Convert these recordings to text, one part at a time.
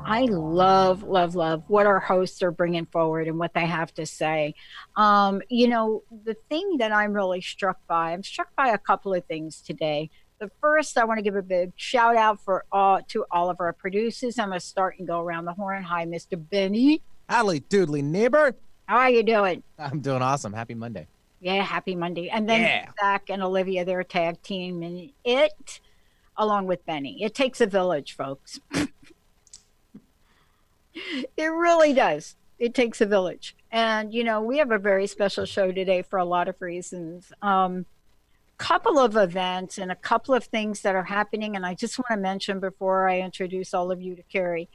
I love what our hosts are bringing forward and what they have to say. The thing that I'm struck by a couple of things today. The first, I want to give a big shout out to all of our producers. I'm going to start and go around the horn. Hi, Mr. Benny. Howdy doodly neighbor. How are you doing? I'm doing awesome. Happy Monday. Yeah, happy Monday. And then Zach and Olivia, they're tag team and it, along with Benny. It takes a village, folks. It really does. It takes a village. And, we have a very special show today for a lot of reasons. Couple of events and a couple of things that are happening. And I just want to mention before I introduce all of you to Kerry,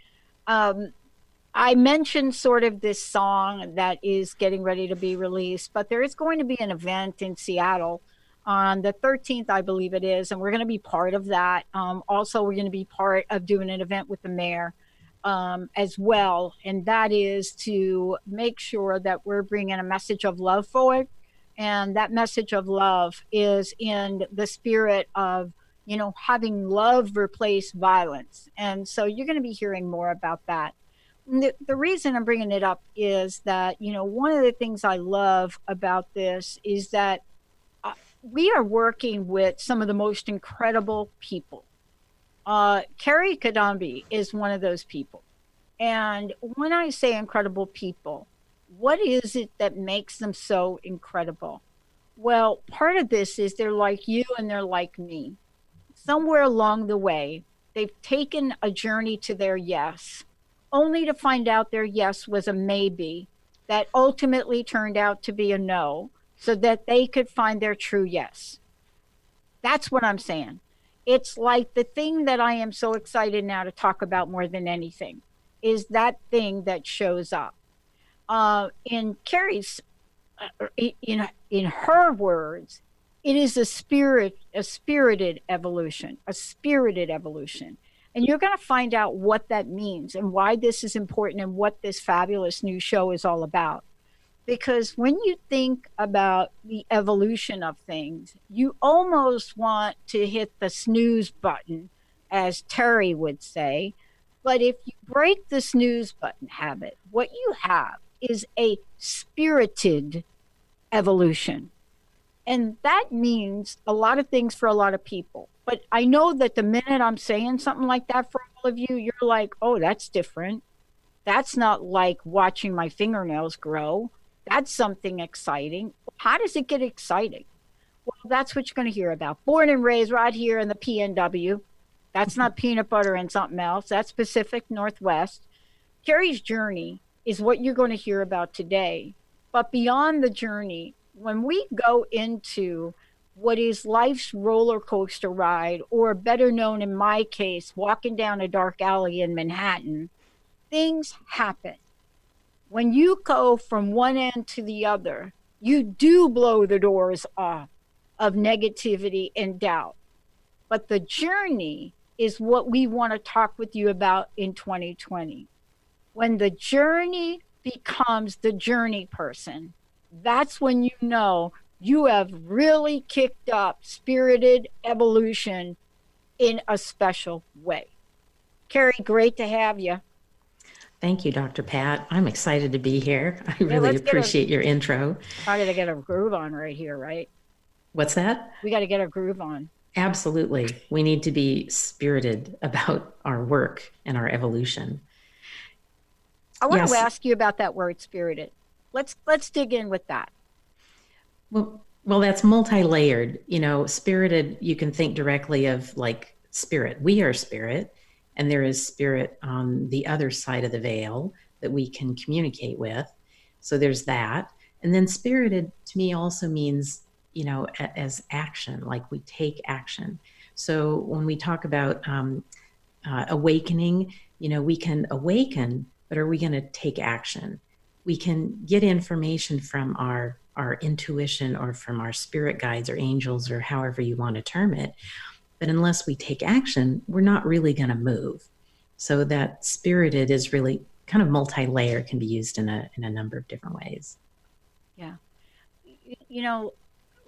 I mentioned sort of this song that is getting ready to be released, but there is going to be an event in Seattle on the 13th, I believe it is. And we're going to be part of that. Also, we're going to be part of doing an event with the mayor as well, and that is to make sure that we're bringing a message of love forward, and that message of love is in the spirit of having love replace violence. And so you're going to be hearing more about that. The reason I'm bringing it up is that one of the things I love about this is that we are working with some of the most incredible people. Kerry Cadambi is one of those people. And when I say incredible people, what is it that makes them so incredible? Well, part of this is they're like you and they're like me. Somewhere along the way, they've taken a journey to their yes, only to find out their yes was a maybe that ultimately turned out to be a no, so that they could find their true yes. That's what I'm saying. It's like the thing that I am so excited now to talk about more than anything is that thing that shows up. In Kerry's, in her words, it is a spirited evolution. And you're going to find out what that means and why this is important and what this fabulous new show is all about. Because when you think about the evolution of things, you almost want to hit the snooze button, as Terry would say. But if you break the snooze button habit, what you have is a spirited evolution. And that means a lot of things for a lot of people. But I know that the minute I'm saying something like that for all of you, you're like, oh, that's different. That's not like watching my fingernails grow. That's something exciting. How does it get exciting? Well, that's what you're going to hear about. Born and raised right here in the PNW. That's not peanut butter and something else. That's Pacific Northwest. Kerry's journey is what you're going to hear about today. But beyond the journey, when we go into what is life's roller coaster ride, or better known in my case, walking down a dark alley in Manhattan, things happen. When you go from one end to the other, you do blow the doors off of negativity and doubt. But the journey is what we want to talk with you about in 2020. When the journey becomes the journey person, that's when you know you have really kicked up spirited evolution in a special way. Kerry, great to have you. Thank you, Dr. Pat. I'm excited to be here. I really appreciate your intro. I got to get a groove on right here, right? What's that? We got to get a groove on. Absolutely. We need to be spirited about our work and our evolution. I want to ask you about that word spirited. Let's dig in with that. Well, that's multi-layered. Spirited, you can think directly of like spirit. We are spirit. And there is spirit on the other side of the veil that we can communicate with. So there's that. And then spirited to me also means, as action, like we take action. So when we talk about awakening, we can awaken, but are we going to take action? We can get information from our intuition or from our spirit guides or angels or however you want to term it. But unless we take action, we're not really going to move. So that spirited is really kind of multi-layer, can be used in a number of different ways. Yeah.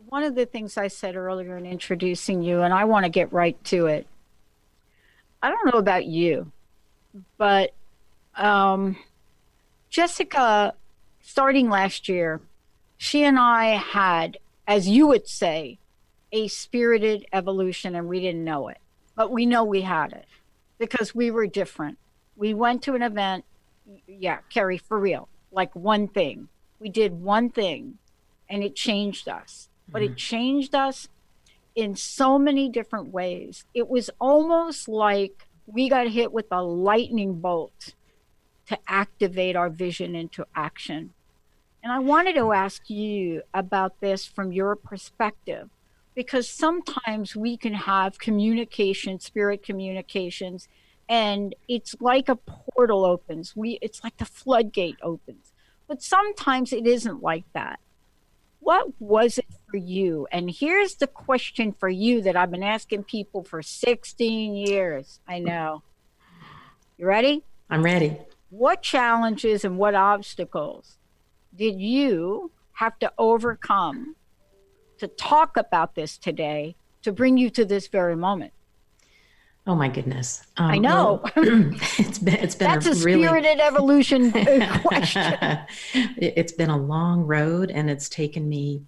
one of the things I said earlier in introducing you, and I want to get right to it. I don't know about you, but um, Jessica, starting last year, she and I had, as you would say, a spirited evolution, and we didn't know it. But we know we had it because we were different. We went to an event, yeah, Kerry, for real, like one thing. We did one thing and it changed us. But it changed us in so many different ways. It was almost like we got hit with a lightning bolt to activate our vision into action. And I wanted to ask you about this from your perspective, because sometimes we can have communication, spirit communications, and it's like a portal opens. It's like the floodgate opens. But sometimes it isn't like that. What was it for you? And here's the question for you that I've been asking people for 16 years. I know. You ready? I'm ready. What challenges and what obstacles did you have to overcome to talk about this today to bring you to this very moment? Oh my goodness. I know. Well, it's been That's a really spirited evolution question. It's been a long road, and it's taken me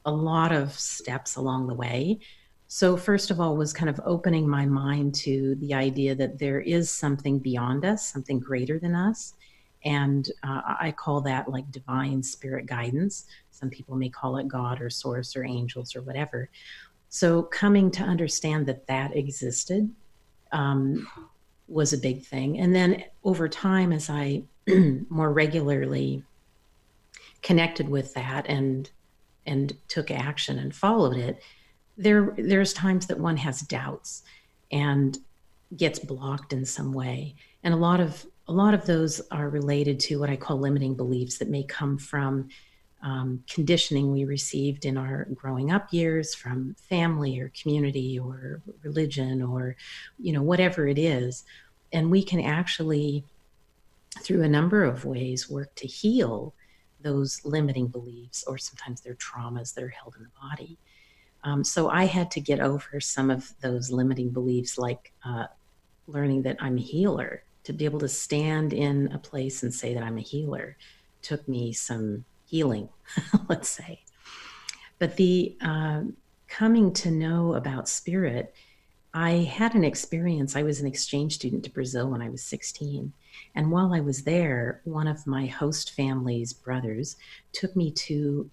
a lot of steps along the way. So first of all was kind of opening my mind to the idea that there is something beyond us, something greater than us. And I call that like divine spirit guidance. Some people may call it God or source or angels or whatever. So coming to understand that that existed was a big thing. And then over time, as I more regularly connected with that and took action and followed it, there's times that one has doubts and gets blocked in some way. And a lot of those are related to what I call limiting beliefs that may come from conditioning we received in our growing up years from family or community or religion or, whatever it is. And we can actually, through a number of ways, work to heal those limiting beliefs, or sometimes they're traumas that are held in the body. So I had to get over some of those limiting beliefs, like learning that I'm a healer. To be able to stand in a place and say that I'm a healer took me some healing, let's say. But the coming to know about spirit, I had an experience. I was an exchange student to Brazil when I was 16. And while I was there, one of my host family's brothers took me to,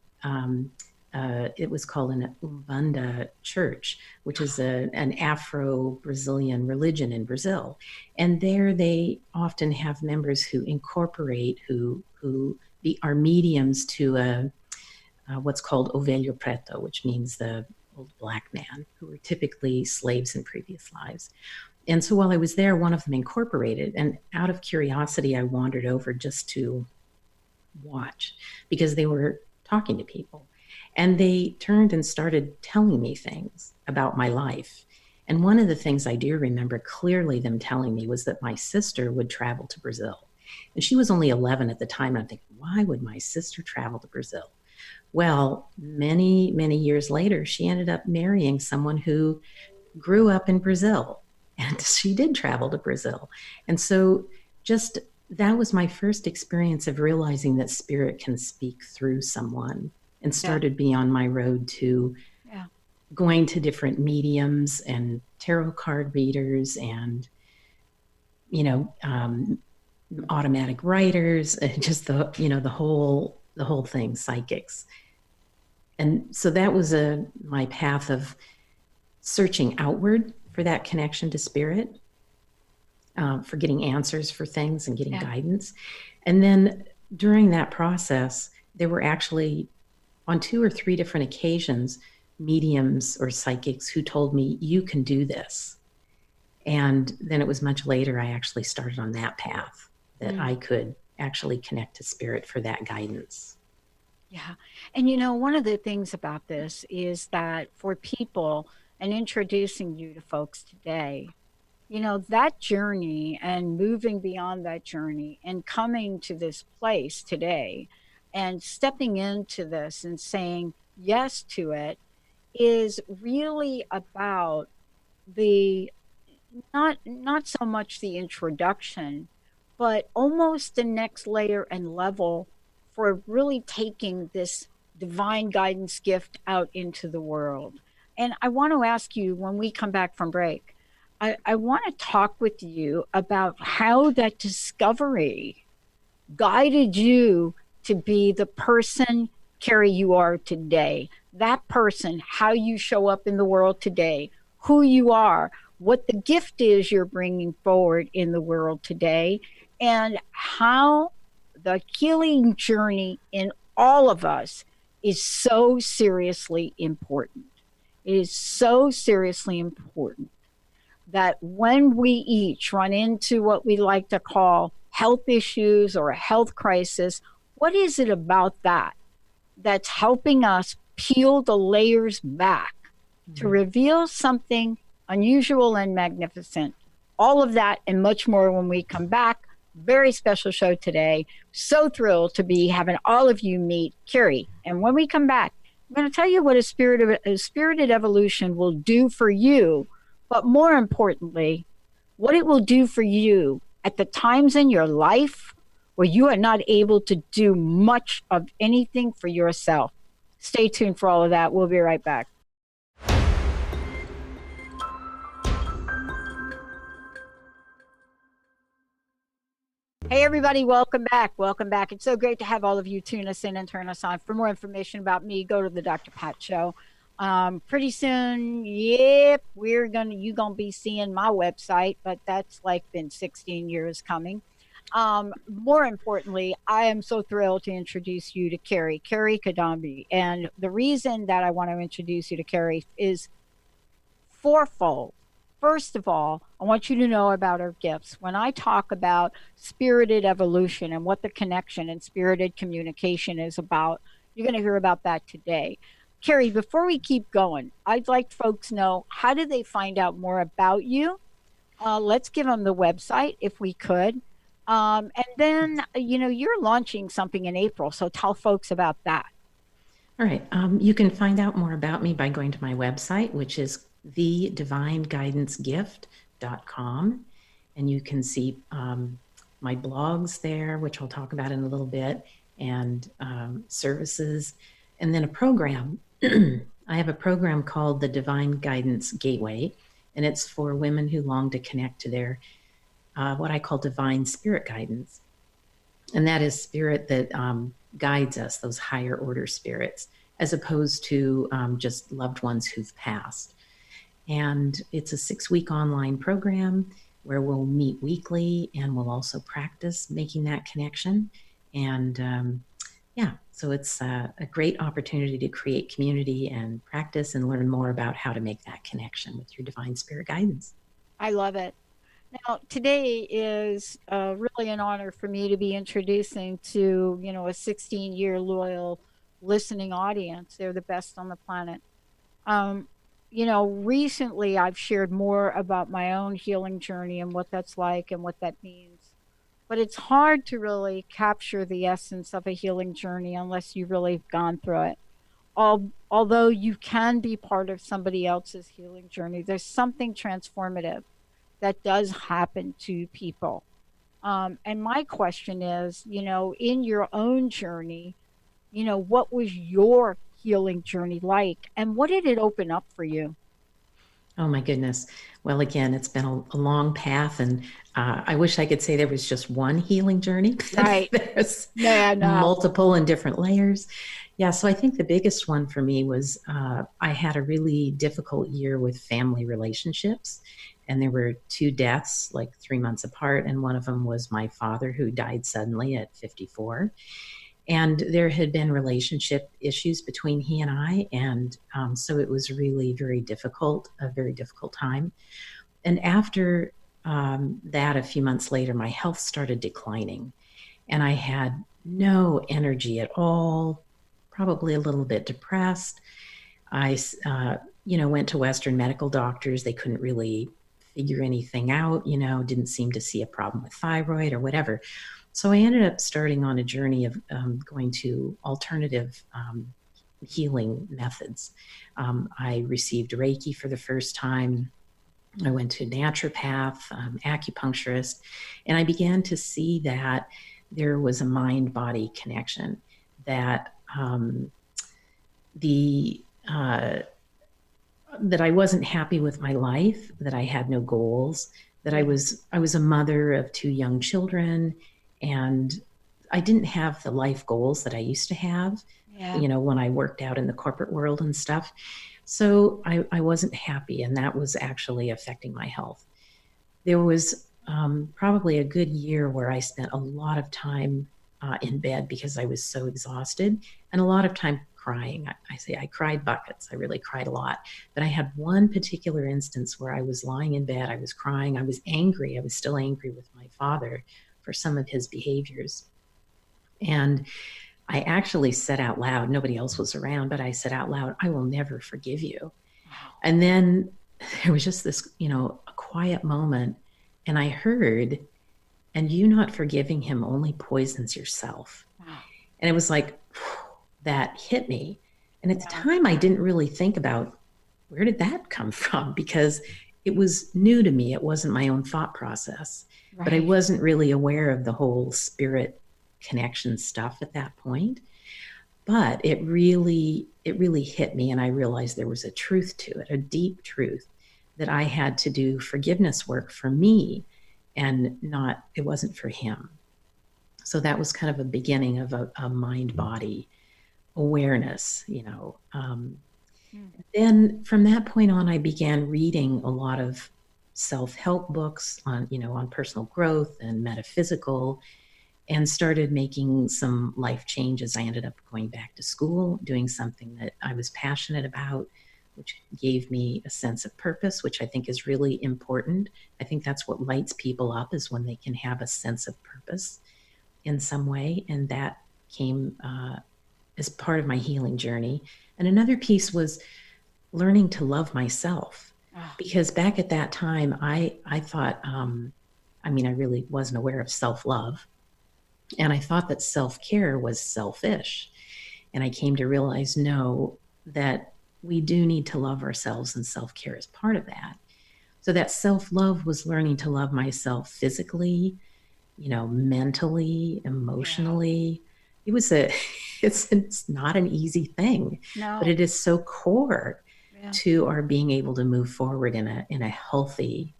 it was called an Umbanda church, which is an Afro-Brazilian religion in Brazil. And there they often have members who incorporate, who are mediums to what's called ovelho preto, which means the old black man, who were typically slaves in previous lives. And so while I was there, one of them incorporated, and out of curiosity, I wandered over just to watch because they were talking to people. And they turned and started telling me things about my life. And one of the things I do remember clearly them telling me was that my sister would travel to Brazil. And she was only 11 at the time. And I'm thinking, why would my sister travel to Brazil? Well, many, many years later, she ended up marrying someone who grew up in Brazil. And she did travel to Brazil. And so just that was my first experience of realizing that spirit can speak through someone, and started me on my road to going to different mediums and tarot card readers and, automatic writers, and just the whole thing, psychics. And so that was my path of searching outward for that connection to spirit, for getting answers for things and getting guidance. And then during that process, there were actually on 2 or 3 different occasions, mediums or psychics who told me, you can do this. And then it was much later, I actually started on that path that I could actually connect to spirit for that guidance. Yeah. And one of the things about this is that for people, and introducing you to folks today, that journey and moving beyond that journey and coming to this place today and stepping into this and saying yes to it is really about the not so much the introduction, but almost the next layer and level for really taking this divine guidance gift out into the world. And I want to ask you when we come back from break, I want to talk with you about how that discovery guided you to be the person, Kerry, you are today. That person, how you show up in the world today, who you are, what the gift is you're bringing forward in the world today, and how the healing journey in all of us is so seriously important. It is so seriously important that when we each run into what we like to call health issues or a health crisis, what is it about that that's helping us peel the layers back to reveal something unusual and magnificent? All of that and much more when we come back. Very special show today. So thrilled to be having all of you meet Kerry. And when we come back, I'm going to tell you what a spirited evolution will do for you, but more importantly, what it will do for you at the times in your life where you are not able to do much of anything for yourself. Stay tuned for all of that. We'll be right back. Hey, everybody, welcome back. Welcome back. It's so great to have all of you tune us in and turn us on. For more information about me, go to the Dr. Pat Show. Pretty soon, yep, you're gonna be seeing my website, but that's like been 16 years coming. More importantly, I am so thrilled to introduce you to Kerry Cadambi. And the reason that I want to introduce you to Kerry is fourfold. First of all, I want you to know about our gifts. When I talk about spirited evolution and what the connection and spirited communication is about, you're going to hear about that today. Kerry, before we keep going, I'd like folks know, how do they find out more about you? Let's give them the website if we could. And then, you're launching something in April, so tell folks about that. All right. You can find out more about me by going to my website, which is thedivineguidancegift.com. And you can see my blogs there, which I'll talk about in a little bit, and services, and then a program. I have a program called the Divine Guidance Gateway, and it's for women who long to connect to their what I call divine spirit guidance. And that is spirit that guides us, those higher order spirits, as opposed to just loved ones who've passed. And it's a 6-week online program where we'll meet weekly, and we'll also practice making that connection. And so it's a great opportunity to create community and practice and learn more about how to make that connection with your divine spirit guidance. I love it. Now, today is really an honor for me to be introducing to, a 16-year loyal listening audience. They're the best on the planet. Recently I've shared more about my own healing journey and what that's like and what that means. But it's hard to really capture the essence of a healing journey unless you've really gone through it. Although you can be part of somebody else's healing journey, there's something transformative that does happen to people. And my question is, in your own journey, what was your healing journey like, and what did it open up for you? Oh my goodness. Well, again, it's been a long path, and I wish I could say there was just one healing journey. Right. There's multiple and different layers. Yeah. So I think the biggest one for me was I had a really difficult year with family relationships, and there were 2 deaths like 3 months apart. And one of them was my father, who died suddenly at 54. And there had been relationship issues between he and I. And so it was really a very difficult time. And after that, a few months later, my health started declining, and I had no energy at all, probably a little bit depressed. I, went to Western medical doctors. They couldn't really figure anything out, didn't seem to see a problem with thyroid or whatever. So I ended up starting on a journey of going to alternative healing methods. I received Reiki for the first time. I went to a naturopath, acupuncturist, and I began to see that there was a mind-body connection, that the that I wasn't happy with my life, that I had no goals, that I was a mother of 2 young children, and I didn't have the life goals that I used to have, when I worked out in the corporate world and stuff. So I wasn't happy, and that was actually affecting my health. There was probably a good year where I spent a lot of time in bed because I was so exhausted, and a lot of time crying. I say I cried buckets. I really cried a lot. But I had one particular instance where I was lying in bed. I was crying. I was angry. I was still angry with my father for some of his behaviors. And I actually said out loud, nobody else was around, but I said out loud, I will never forgive you. Wow. And then there was just this, a quiet moment. And I heard, and you not forgiving him only poisons yourself. Wow. And it was like, that hit me. And at the time, I didn't really think about where did that come from, because it was new to me. It wasn't my own thought process, but I wasn't really aware of the whole spirit connection stuff at that point. But it really hit me. And I realized there was a truth to it, a deep truth, that I had to do forgiveness work for me, and it wasn't for him. So that was kind of a beginning of a mind-body awareness, Then from that point on, I began reading a lot of self-help books on personal growth and metaphysical, and started making some life changes. I ended up going back to school, doing something that I was passionate about, which gave me a sense of purpose, which I think is really important. I think that's what lights people up, is when they can have a sense of purpose in some way. And that came as part of my healing journey. And another piece was learning to love myself, because back at that time, I thought, I really wasn't aware of self-love. And I thought that self-care was selfish. And I came to realize, no, that we do need to love ourselves, and self-care is part of that. So that self-love was learning to love myself physically, mentally, emotionally. It's not an easy thing, but it is so core to our being able to move forward in a healthy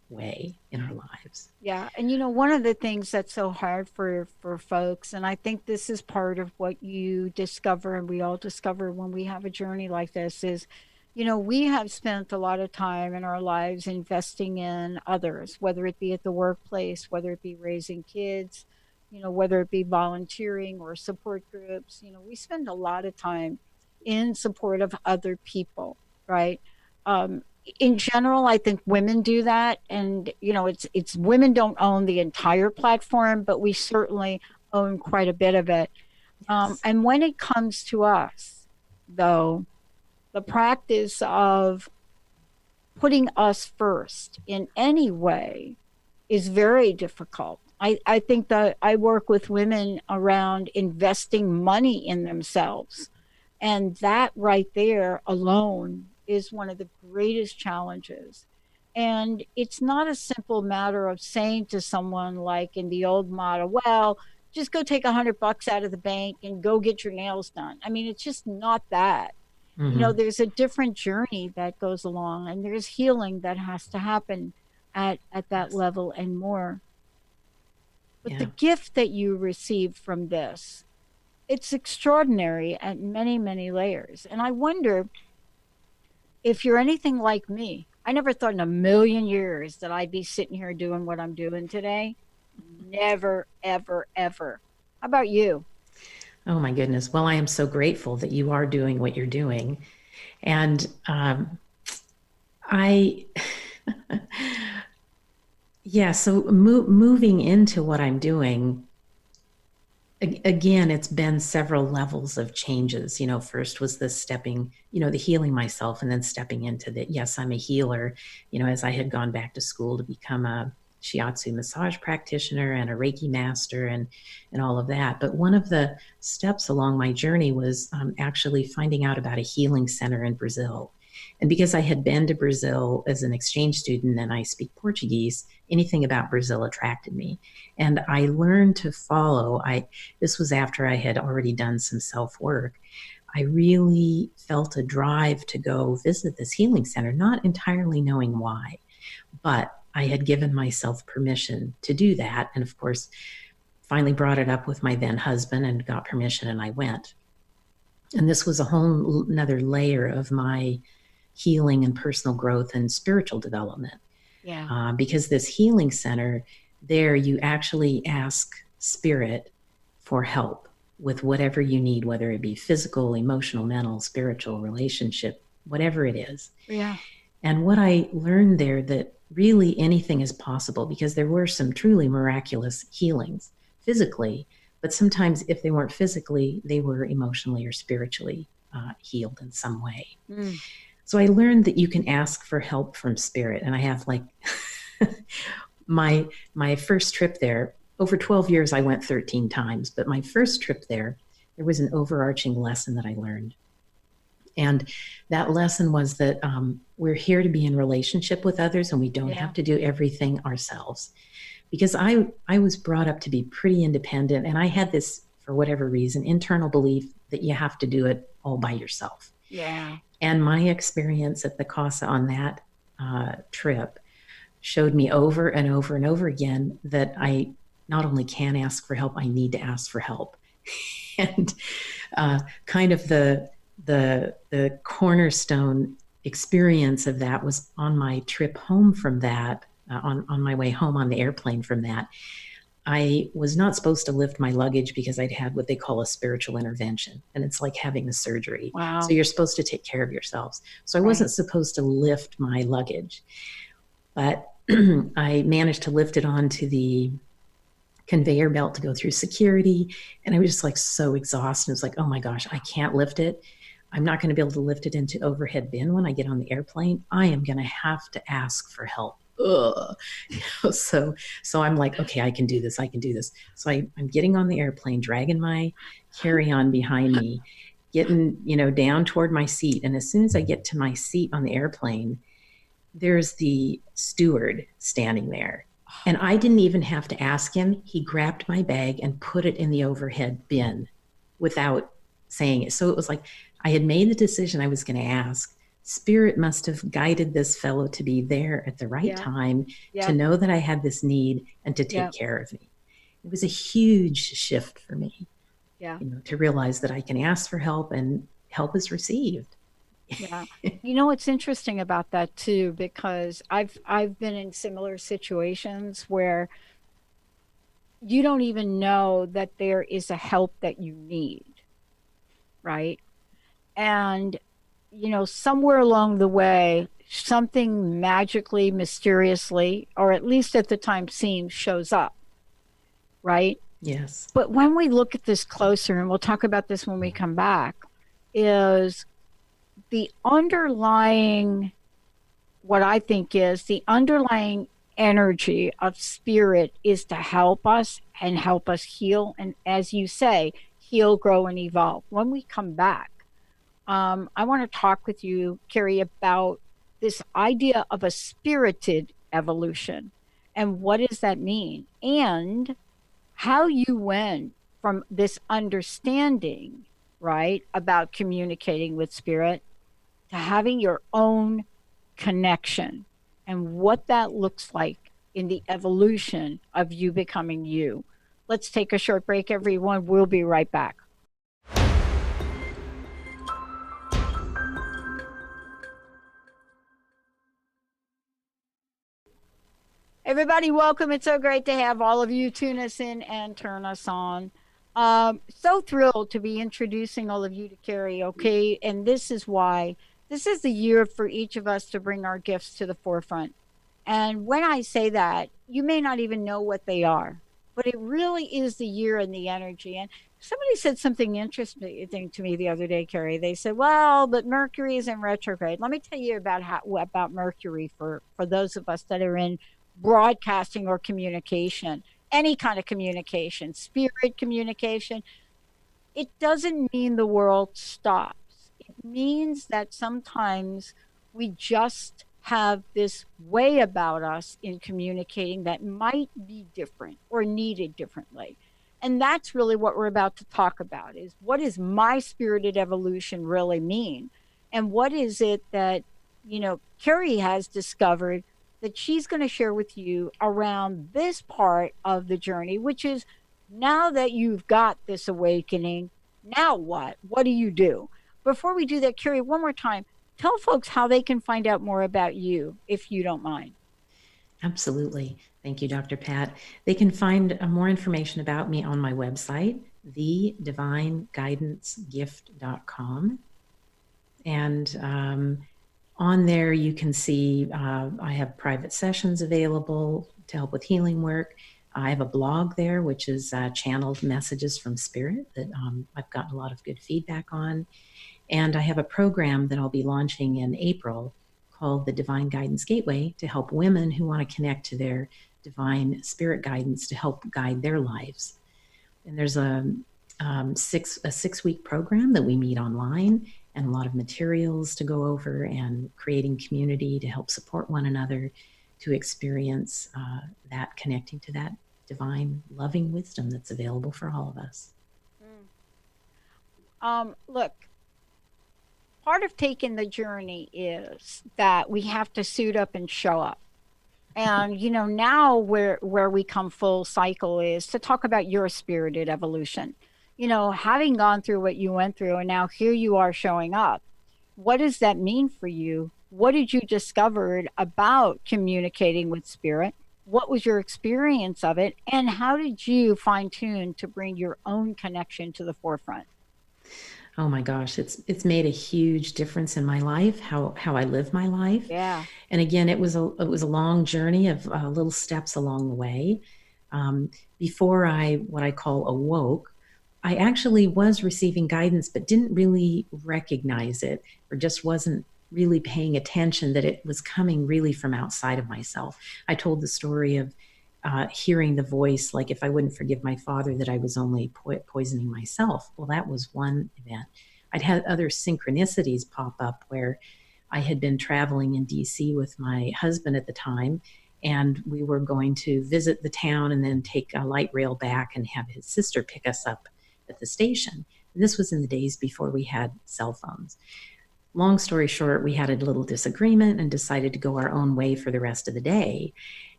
way in our lives. Yeah. And one of the things that's so hard for folks, and I think this is part of what you discover, and we all discover when we have a journey like this, is we have spent a lot of time in our lives investing in others, whether it be at the workplace, whether it be raising kids, whether it be volunteering or support groups. We spend a lot of time in support of other people, right? In general, I think women do that. And, it's women don't own the entire platform, but we certainly own quite a bit of it. Yes. And when it comes to us, though, the practice of putting us first in any way is very difficult. I think that I work with women around investing money in themselves. And that right there alone is one of the greatest challenges. And it's not a simple matter of saying to someone, like in the old model, well, just go take $100 out of the bank and go get your nails done. It's just not that. Mm-hmm. There's a different journey that goes along, and there's healing that has to happen at that level and more. But the gift that you receive from this, it's extraordinary at many, many layers. And I wonder if you're anything like me. I never thought in a million years that I'd be sitting here doing what I'm doing today. Never, ever, ever. How about you? Oh, my goodness. Well, I am so grateful that you are doing what you're doing. And so moving into what I'm doing, again, it's been several levels of changes. First was the stepping, the healing myself, and then stepping into the, yes, I'm a healer, as I had gone back to school to become a shiatsu massage practitioner and a Reiki master and all of that. But one of the steps along my journey was actually finding out about a healing center in Brazil. And because I had been to Brazil as an exchange student and I speak Portuguese, anything about Brazil attracted me. And I learned to follow. This was after I had already done some self-work. I really felt a drive to go visit this healing center, not entirely knowing why, but I had given myself permission to do that. And of course, finally brought it up with my then husband and got permission, and I went. And this was a whole another layer of my healing and personal growth and spiritual development. Yeah. Because this healing center, there you actually ask spirit for help with whatever you need, whether it be physical, emotional, mental, spiritual, relationship, whatever it is. Yeah. And what I learned there, that really anything is possible, because there were some truly miraculous healings physically, but sometimes if they weren't physically, they were emotionally or spiritually healed in some way. Mm. So I learned that you can ask for help from spirit. And I have like my first trip there, over 12 years, I went 13 times, but my first trip there was an overarching lesson that I learned. And that lesson was that we're here to be in relationship with others, and we don't have to do everything ourselves. Because I was brought up to be pretty independent, and I had this, for whatever reason, internal belief that you have to do it all by yourself. Yeah. And my experience at the Casa on that trip showed me over and over and over again that I not only can ask for help, I need to ask for help. And kind of the cornerstone experience of that was on my trip home from that, on my way home on the airplane from that. I was not supposed to lift my luggage because I'd had what they call a spiritual intervention. And it's like having a surgery. Wow. So you're supposed to take care of yourselves. So I wasn't supposed to lift my luggage, but I managed to lift it onto the conveyor belt to go through security. And I was just like so exhausted. It was like, oh my gosh, I can't lift it. I'm not going to be able to lift it into overhead bin when I get on the airplane. I am going to have to ask for help. Ugh. So I'm like, okay, I can do this. So I'm getting on the airplane, dragging my carry-on behind me, getting, down toward my seat. And as soon as I get to my seat on the airplane, there's the steward standing there. And I didn't even have to ask him. He grabbed my bag and put it in the overhead bin without saying it. So it was like I had made the decision I was going to ask. Spirit must have guided this fellow to be there at the right time to know that I had this need and to take care of me. It was a huge shift for me, to realize that I can ask for help and help is received. Yeah. What's interesting about that too, because I've been in similar situations where you don't even know that there is a help that you need, right? And somewhere along the way, something magically, mysteriously, or at least at the time seems, shows up, right? Yes. But when we look at this closer, and we'll talk about this when we come back, is the underlying, what I think is the underlying energy of spirit is to help us and help us heal. And as you say, heal, grow, and evolve. When we come back, I want to talk with you, Kerry, about this idea of a spirited evolution and what does that mean, and how you went from this understanding, right, about communicating with spirit to having your own connection and what that looks like in the evolution of you becoming you. Let's take a short break, everyone. We'll be right back. Everybody, welcome. It's so great to have all of you tune us in and turn us on. So thrilled to be introducing all of you to Kerry, okay? And this is why this is the year for each of us to bring our gifts to the forefront. And when I say that, you may not even know what they are, but it really is the year and the energy. And somebody said something interesting to me the other day, Kerry. They said, well, but Mercury is in retrograde. Let me tell you about Mercury for those of us that are in broadcasting or communication, any kind of communication, spirit communication, it doesn't mean the world stops. It means that sometimes we just have this way about us in communicating that might be different or needed differently. And that's really what we're about to talk about is what does my spirited evolution really mean? And what is it that, Carrie has discovered that she's going to share with you around this part of the journey, which is now that you've got this awakening, now what? What do you do? Before we do that, Carrie, one more time, tell folks how they can find out more about you, if you don't mind. Absolutely. Thank you, Dr. Pat. They can find more information about me on my website, thedivineguidancegift.com. And on there, you can see I have private sessions available to help with healing work. I have a blog there, which is channeled messages from spirit that I've gotten a lot of good feedback on. And I have a program that I'll be launching in April called the Divine Guidance Gateway to help women who want to connect to their divine spirit guidance to help guide their lives. And there's a 6-week program that we meet online and a lot of materials to go over and creating community to help support one another to experience that connecting to that divine loving wisdom that's available for all of us. Look, part of taking the journey is that we have to suit up and show up. And now where we come full cycle is to talk about your spirited evolution. Having gone through what you went through and now here you are showing up. What does that mean for you? What did you discover about communicating with spirit? What was your experience of it? And how did you fine tune to bring your own connection to the forefront? Oh my gosh, it's made a huge difference in my life, how I live my life. Yeah. And again, it was a long journey of little steps along the way. Before what I call awoke, I actually was receiving guidance, but didn't really recognize it or just wasn't really paying attention that it was coming really from outside of myself. I told the story of hearing the voice, like if I wouldn't forgive my father, that I was only poisoning myself. Well, that was one event. I'd had other synchronicities pop up where I had been traveling in DC with my husband at the time, and we were going to visit the town and then take a light rail back and have his sister pick us up at the station. And this was in the days before we had cell phones. Long story short, we had a little disagreement and decided to go our own way for the rest of the day.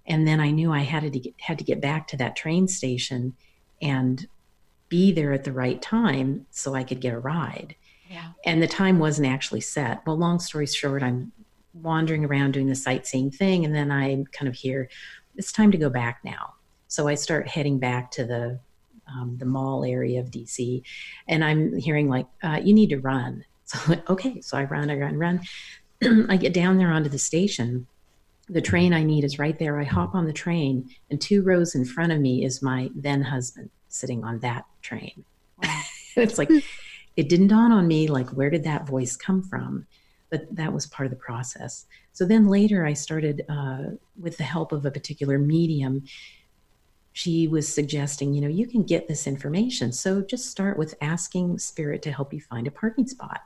And then I knew I had to get back to that train station and be there at the right time so I could get a ride. Yeah. And the time wasn't actually set. Well, long story short, I'm wandering around doing the sightseeing thing, and then I kind of hear, it's time to go back now. So I start heading back to the mall area of DC, and I'm hearing like, you need to run. So okay, so I run. I get down there onto the station. The train I need is right there. I hop on the train, and 2 rows in front of me is my then husband sitting on that train. Wow. It's like, it didn't dawn on me, like, where did that voice come from? But that was part of the process. So then later I started, with the help of a particular medium, she was suggesting, you can get this information. So just start with asking spirit to help you find a parking spot.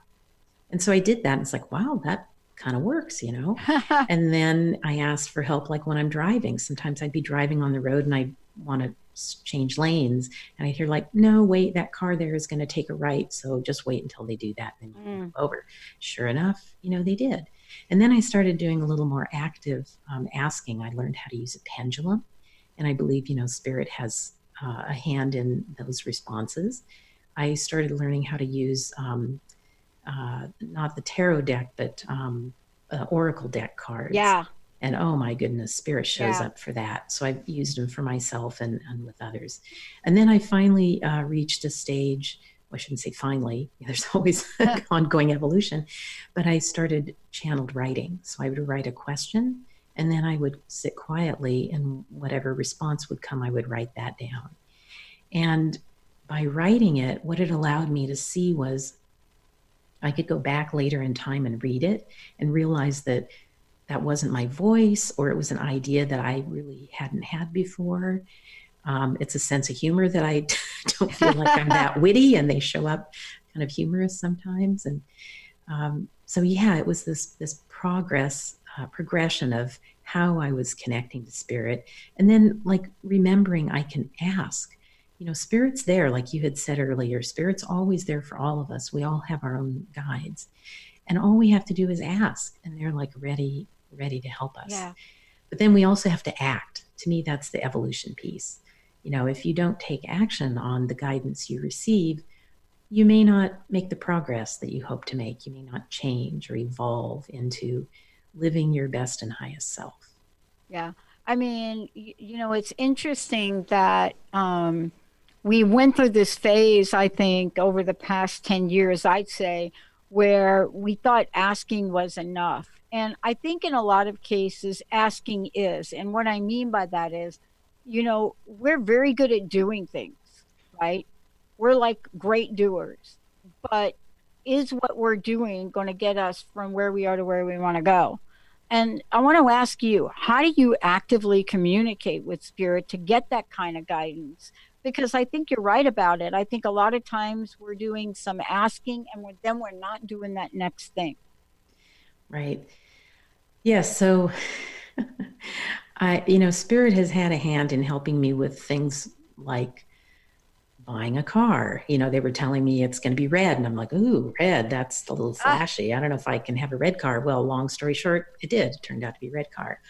And so I did that. And it's like, wow, that kind of works, And then I asked for help, like when I'm driving. Sometimes I'd be driving on the road and I want to change lanes, and I'd hear like, no, wait, that car there is going to take a right, so just wait until they do that, then you can move over. Sure enough, they did. And then I started doing a little more active asking. I learned how to use a pendulum, and I believe spirit has a hand in those responses. I started learning how to use not the tarot deck, but oracle deck cards. Yeah. And oh my goodness, spirit shows up for that. So I've used them for myself and with others. And then I finally reached a stage, well, I shouldn't say finally, there's always ongoing evolution, but I started channeled writing. So I would write a question, and then I would sit quietly, and whatever response would come, I would write that down. And by writing it, what it allowed me to see was I could go back later in time and read it and realize that that wasn't my voice, or it was an idea that I really hadn't had before. It's a sense of humor that I don't feel like I'm that witty, and they show up kind of humorous sometimes. And so yeah, it was this progression of how I was connecting to spirit, and then like remembering I can ask. Spirit's there, like you had said earlier. Spirit's always there for all of us. We all have our own guides, and all we have to do is ask, and they're like ready to help us. Yeah. But then we also have to act. To me, that's the evolution piece. If you don't take action on the guidance you receive, you may not make the progress that you hope to make. You may not change or evolve into living your best and highest self. Yeah. I mean, it's interesting that we went through this phase, I think, over the past 10 years, I'd say, where we thought asking was enough. And I think in a lot of cases, asking is. And what I mean by that is, we're very good at doing things, right? We're like great doers. But is what we're doing going to get us from where we are to where we want to go? And I want to ask you, how do you actively communicate with spirit to get that kind of guidance? Because I think you're right about it. I think a lot of times we're doing some asking and then we're not doing that next thing. Right. Yes. So, spirit has had a hand in helping me with things like buying a car. They were telling me it's going to be red, and I'm like, ooh, red, that's a little flashy. I don't know if I can have a red car. Well, long story short, it did. It turned out to be a red car.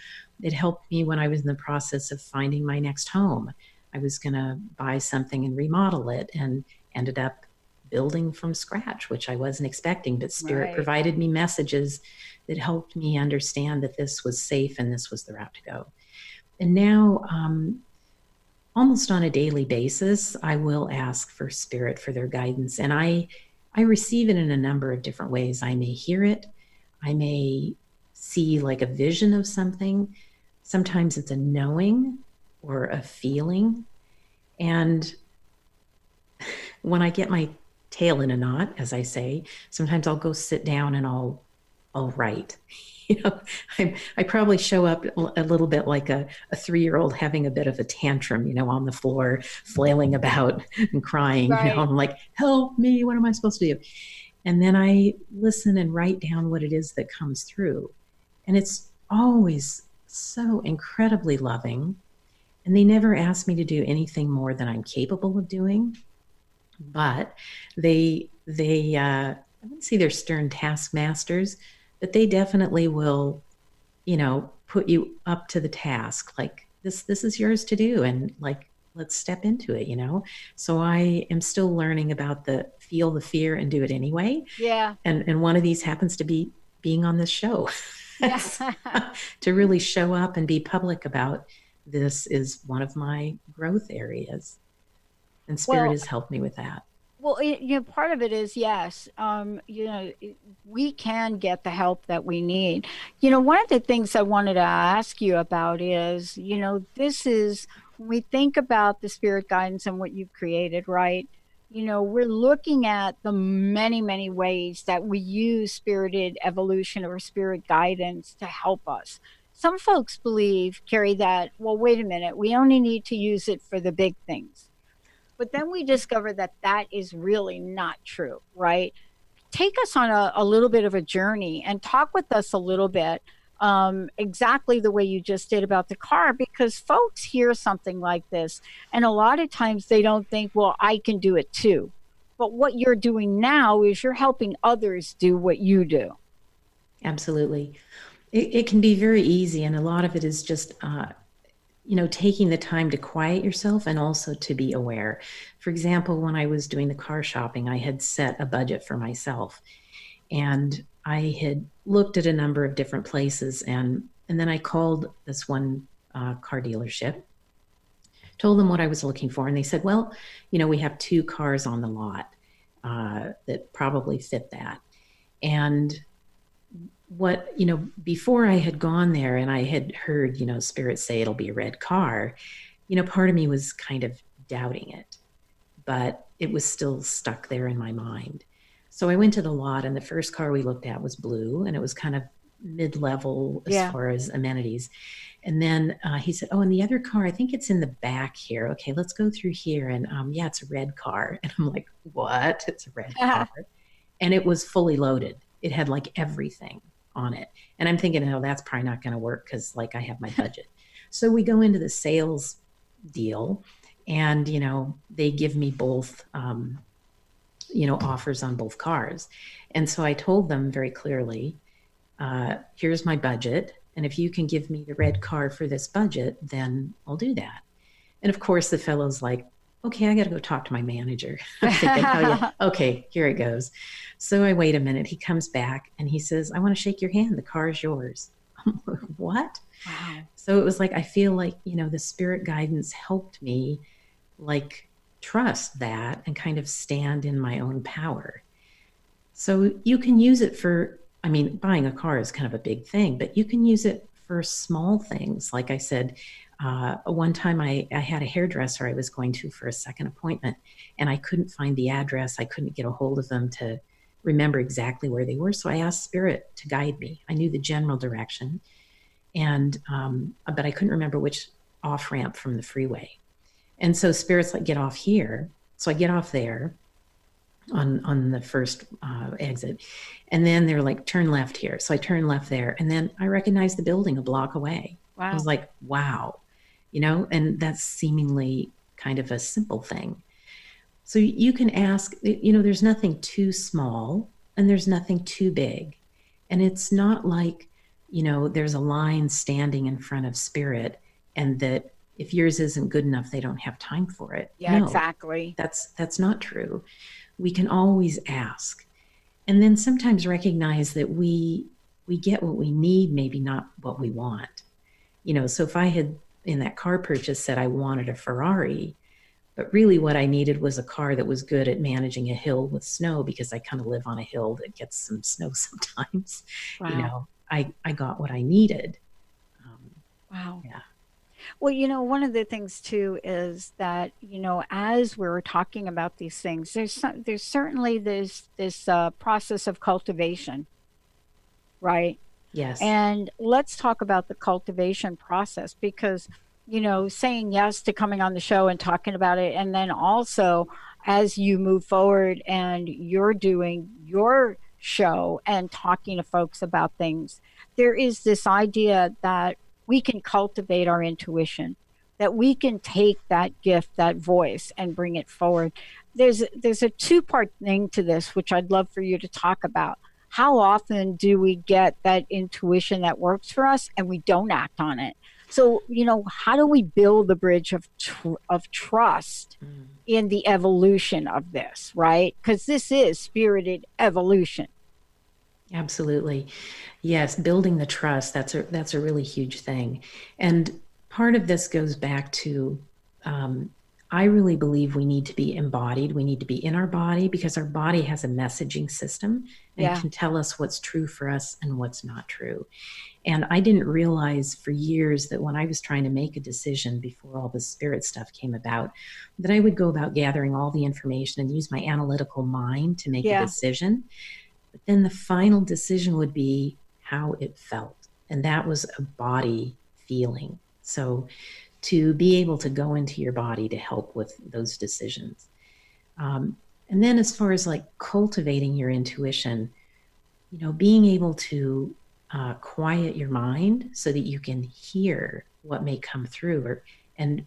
It helped me when I was in the process of finding my next home. I was going to buy something and remodel it, and ended up building from scratch, which I wasn't expecting, but spirit provided me messages that helped me understand that this was safe and this was the route to go. And now, almost on a daily basis, I will ask for spirit for their guidance. And I receive it in a number of different ways. I may hear it. I may see like a vision of something. Sometimes it's a knowing or a feeling. And when I get my tail in a knot, as I say, sometimes I'll go sit down and I'll write. I probably show up a little bit like a 3-year-old having a bit of a tantrum, on the floor, flailing about and crying. Right. I'm like, help me, what am I supposed to do? And then I listen and write down what it is that comes through. And it's always so incredibly loving. And they never ask me to do anything more than I'm capable of doing. But they I wouldn't say they're stern taskmasters, but they definitely will, put you up to the task. Like this is yours to do. And like, let's step into it, So I am still learning about feel the fear and do it anyway. Yeah. And one of these happens to be being on this show. Yeah. To really show up and be public about this is one of my growth areas. And spirit has helped me with that. Well, part of it is yes. We can get the help that we need. One of the things I wanted to ask you about is, this is when we think about the spirit guidance and what you've created, right? We're looking at the many, many ways that we use spirited evolution or spirit guidance to help us. Some folks believe, Kerry, that, well, wait a minute, we only need to use it for the big things. But then we discover that that is really not true, right? Take us on a little bit of a journey and talk with us a little bit exactly the way you just did about the car, because folks hear something like this and a lot of times they don't think, well, I can do it too. But what you're doing now is you're helping others do what you do. Absolutely. It can be very easy, and a lot of it is just taking the time to quiet yourself and also to be aware. For example, when I was doing the car shopping, I had set a budget for myself, and I had looked at a number of different places, and then I called this one car dealership, told them what I was looking for, and they said, well, we have 2 cars on the lot that probably fit that. And before I had gone there and I had heard, spirit say it'll be a red car, part of me was kind of doubting it, but it was still stuck there in my mind. So I went to the lot, and the first car we looked at was blue, and it was kind of mid-level as Yeah. far as amenities. And then he said, oh, and the other car, I think it's in the back here. Okay, let's go through here. And yeah, it's a red car. And I'm like, what? It's a red car. And it was fully loaded. It had like everything on it. And I'm thinking, oh, that's probably not going to work because like I have my budget. So we go into the sales deal and, you know, they give me both, you know, offers on both cars. And so I told them very clearly, here's my budget. And if you can give me the red car for this budget, then I'll do that. And of course, the fellow's like, okay, I got to go talk to my manager. I'm thinking, oh, yeah, okay, here it goes. So I wait a minute. He comes back and he says, I want to shake your hand. The car is yours. I'm like, what? Wow. So it was like, I feel like, you know, the spirit guidance helped me like trust that and kind of stand in my own power. So you can use it for, I mean, buying a car is kind of a big thing, but you can use it for small things. Like I said, one time I had a hairdresser I was going to for a second appointment and I couldn't find the address. I couldn't get a hold of them to remember exactly where they were. So I asked Spirit to guide me. I knew the general direction and, but I couldn't remember which off ramp from the freeway. And so Spirit's like, get off here. So I get off there on the first exit. And then they're like, turn left here. So I turn left there. And then I recognized the building a block away. Wow. I was like, wow, you know, and that's seemingly kind of a simple thing. So you can ask, you know, there's nothing too small and there's nothing too big. And it's not like, you know, there's a line standing in front of Spirit and that if yours isn't good enough, they don't have time for it. Yeah, no, exactly. That's not true. We can always ask. And then sometimes recognize that we get what we need, maybe not what we want. You know, so if I had in that car purchase said I wanted a Ferrari, but really what I needed was a car that was good at managing a hill with snow because I kind of live on a hill that gets some snow sometimes. Wow. You know, I got what I needed. Wow. Yeah. Well, you know, one of the things too is that, you know, as we're talking about these things, there's certainly this process of cultivation, right? Yes. And let's talk about the cultivation process because, you know, saying yes to coming on the show and talking about it, and then also as you move forward and you're doing your show and talking to folks about things, there is this idea that we can cultivate our intuition, that we can take that gift, that voice, and bring it forward. There's a two-part thing to this, which I'd love for you to talk about. How often do we get that intuition that works for us and we don't act on it? So, you know, how do we build the bridge of trust in the evolution of this, right? Because this is spirited evolution. Absolutely. Yes, building the trust, that's a really huge thing. And part of this goes back to I really believe we need to be embodied. We need to be in our body because our body has a messaging system and can tell us what's true for us and what's not true. And I didn't realize for years that when I was trying to make a decision before all the spirit stuff came about, that I would go about gathering all the information and use my analytical mind to make a decision. But then the final decision would be how it felt. And that was a body feeling. So to be able to go into your body to help with those decisions. And then as far as like cultivating your intuition, you know, being able to quiet your mind so that you can hear what may come through and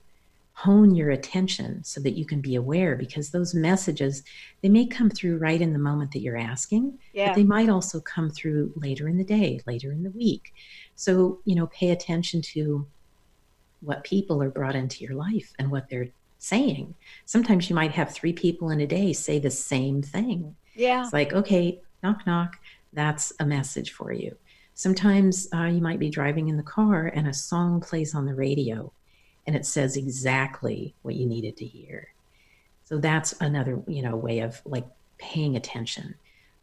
hone your attention so that you can be aware, because those messages, they may come through right in the moment that you're asking, but they might also come through later in the day, later in the week. So, you know, pay attention to what people are brought into your life and what they're saying. Sometimes you might have 3 people in a day say the same thing. Yeah. It's like, okay, knock, knock, that's a message for you. Sometimes you might be driving in the car and a song plays on the radio and it says exactly what you needed to hear. So that's another, you know, way of like paying attention.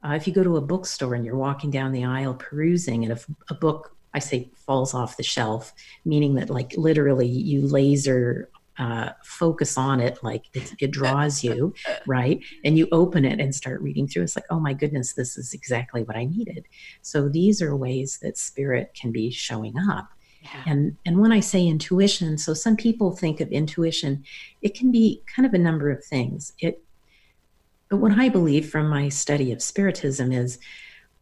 If you go to a bookstore and you're walking down the aisle perusing and if a book, I say, falls off the shelf, meaning that like literally you laser focus on it, like it draws you, right? And you open it and start reading through. It's like, oh my goodness, this is exactly what I needed. So these are ways that spirit can be showing up. Yeah. And when I say intuition, so some people think of intuition, it can be kind of a number of things. But what I believe from my study of spiritism is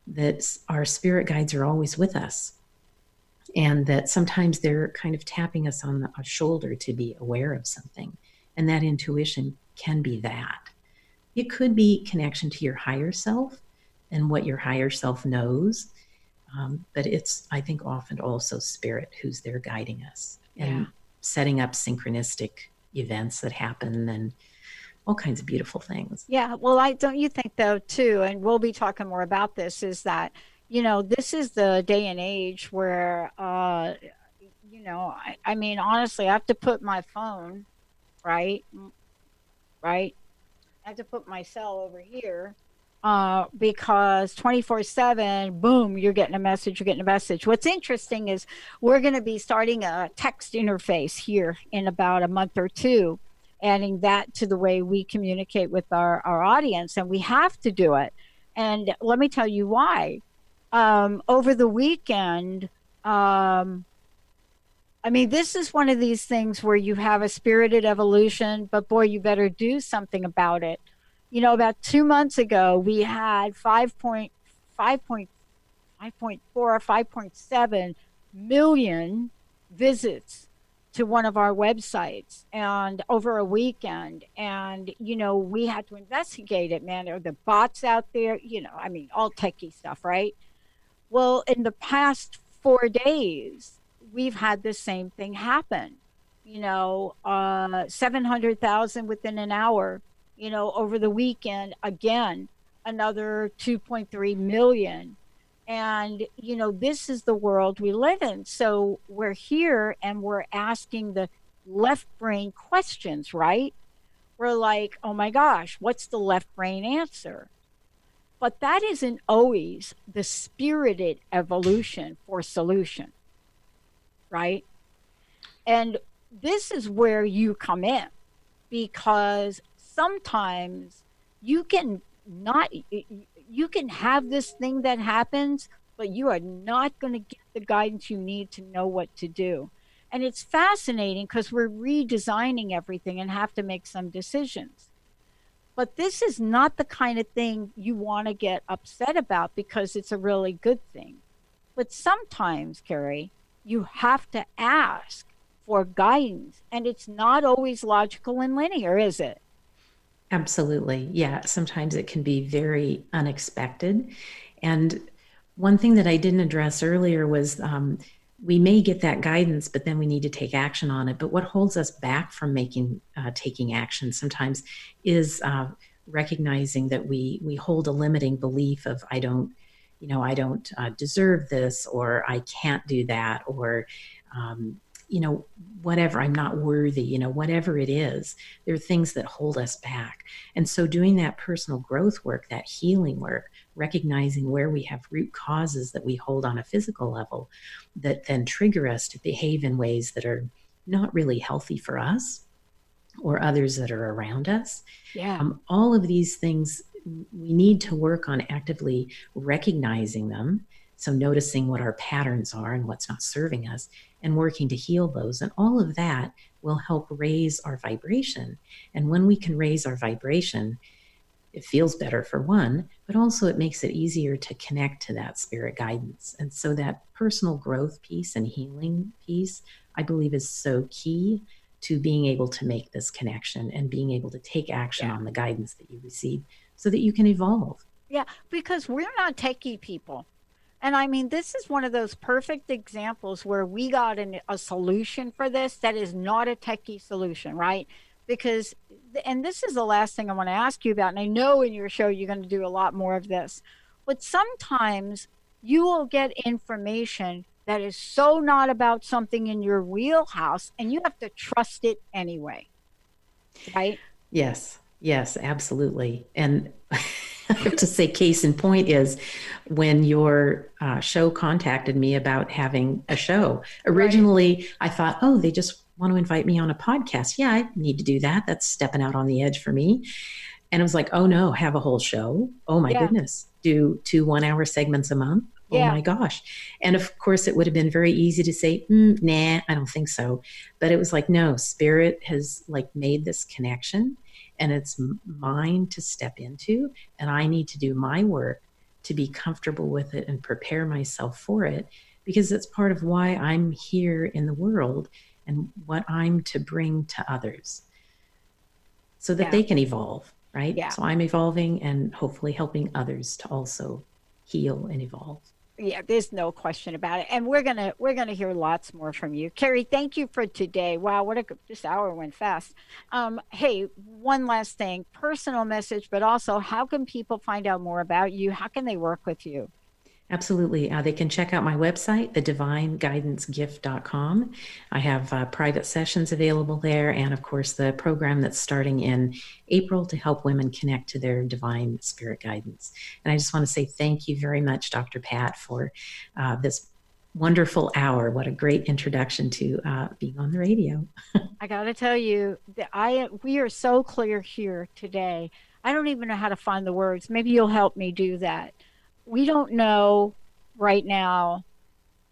that our spirit guides are always with us. And that sometimes they're kind of tapping us on the shoulder to be aware of something. And that intuition can be that. It could be connection to your higher self and what your higher self knows. But it's, I think, often also spirit who's there guiding us and setting up synchronistic events that happen and all kinds of beautiful things. Yeah. Well, don't you think though too, and we'll be talking more about this, is that, this is the day and age where, I mean, honestly, I have to put my phone, right? Right. I have to put my cell over here, because 24/7, boom, you're getting a message, you're getting a message. What's interesting is we're going to be starting a text interface here in about a month or two, adding that to the way we communicate with our audience, and we have to do it. And let me tell you why. Over the weekend, I mean, this is one of these things where you have a spirited evolution, but boy, you better do something about it. About 2 months ago, we had 5.4 or 5.7 million visits to one of our websites, and over a weekend. And, we had to investigate it, man. There are the bots out there, I mean, all techie stuff, right? Well, in the past 4 days, we've had the same thing happen. 700,000 within an hour. Over the weekend, again, another 2.3 million. And, this is the world we live in. So we're here and we're asking the left brain questions, right? We're like, oh my gosh, what's the left brain answer? But that isn't always the spirited evolution for solution, right? And this is where you come in, because sometimes you can have this thing that happens, but you are not going to get the guidance you need to know what to do. And it's fascinating because we're redesigning everything and have to make some decisions. But this is not the kind of thing you want to get upset about, because it's a really good thing. But sometimes, Kerry, you have to ask for guidance, and it's not always logical and linear, is it? Absolutely. Yeah. Sometimes it can be very unexpected. And one thing that I didn't address earlier was we may get that guidance, but then we need to take action on it. But what holds us back from taking action sometimes is recognizing that we hold a limiting belief of I don't deserve this, or I can't do that, or whatever, I'm not worthy, whatever it is. There are things that hold us back. And so doing that personal growth work, that healing work, recognizing where we have root causes that we hold on a physical level that then trigger us to behave in ways that are not really healthy for us or others that are around us. Yeah. All of these things, we need to work on actively recognizing them. So noticing what our patterns are and what's not serving us, and working to heal those. And all of that will help raise our vibration. And when we can raise our vibration, it feels better for one, but also it makes it easier to connect to that spirit guidance. And so that personal growth piece and healing piece, I believe, is so key to being able to make this connection and being able to take action on the guidance that you receive so that you can evolve. Yeah, because we're not techie people. And I mean, this is one of those perfect examples where we got a solution for this that is not a techie solution, right? Because, and this is the last thing I want to ask you about, and I know in your show you're going to do a lot more of this, but sometimes you will get information that is so not about something in your wheelhouse, and you have to trust it anyway, right? Yes, absolutely. And I have to say, case in point is when your show contacted me about having a show. Originally, I thought, oh, they just want to invite me on a podcast? Yeah, I need to do that. That's stepping out on the edge for me. And it was like, oh no, have a whole show. Oh my Yeah. goodness. Do 2 1-hour segments a month. Oh Yeah. my gosh. And of course, it would have been very easy to say, nah, I don't think so. But it was like, no, spirit has like made this connection and it's mine to step into. And I need to do my work to be comfortable with it and prepare myself for it, because it's part of why I'm here in the world and what I'm to bring to others so that Yeah. they can evolve, right? Yeah. So I'm evolving and hopefully helping others to also heal and evolve. Yeah, there's no question about it. And we're gonna hear lots more from you. Kerry, thank you for today. Wow, this hour went fast. Hey, one last thing, personal message, but also how can people find out more about you? How can they work with you? Absolutely. They can check out my website, thedivineguidancegift.com. I have private sessions available there, and of course, the program that's starting in April to help women connect to their divine spirit guidance. And I just want to say thank you very much, Dr. Pat, for this wonderful hour. What a great introduction to being on the radio. I got to tell you that we are so clear here today. I don't even know how to find the words. Maybe you'll help me do that. We don't know right now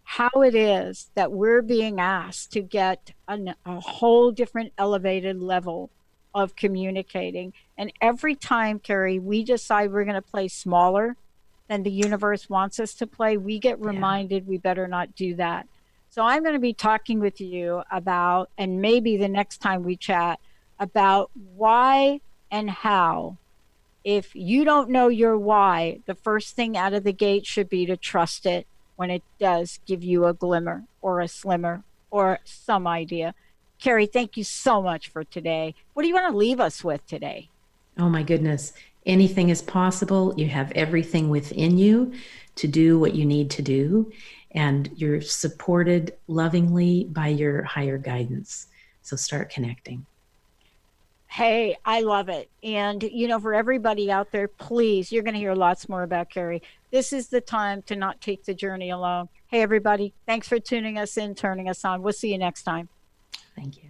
how it is that we're being asked to get a whole different elevated level of communicating. And every time, Kerry, we decide we're going to play smaller than the universe wants us to play, we get reminded we better not do that. So I'm going to be talking with you about, and maybe the next time we chat, about why and how. If you don't know your why, the first thing out of the gate should be to trust it when it does give you a glimmer or a slimmer or some idea. Kerry, thank you so much for today. What do you want to leave us with today? Oh my goodness. Anything is possible. You have everything within you to do what you need to do, and you're supported lovingly by your higher guidance. So start connecting. Hey, I love it. And, for everybody out there, please, you're going to hear lots more about Kerry. This is the time to not take the journey alone. Hey, everybody, thanks for tuning us in, turning us on. We'll see you next time. Thank you.